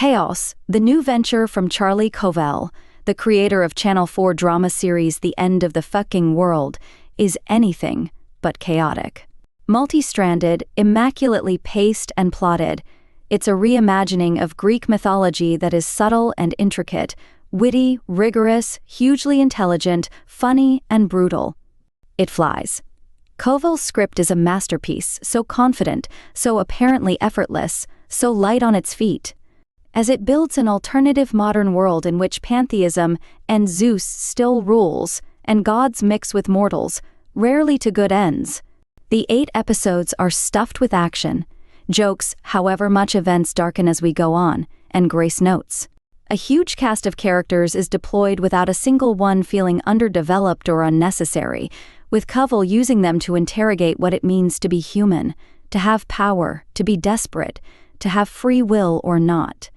Kaos, the new venture from Covell, the creator of Channel 4 drama series The End of the Fucking World, is anything but chaotic. Multi-stranded, immaculately paced and plotted, it's a reimagining of Greek mythology that is subtle and intricate, witty, rigorous, hugely intelligent, funny, and brutal. It flies. Covell's script is a masterpiece, so confident, so apparently effortless, so light on its feet. As it builds an alternative modern world in which pantheism and Zeus still rules, and gods mix with mortals, rarely to good ends. The 8 episodes are stuffed with action, jokes, however much events darken as we go on, and grace notes. A huge cast of characters is deployed without a single one feeling underdeveloped or unnecessary, with Covell using them to interrogate what it means to be human, to have power, to be desperate, to have free will or not.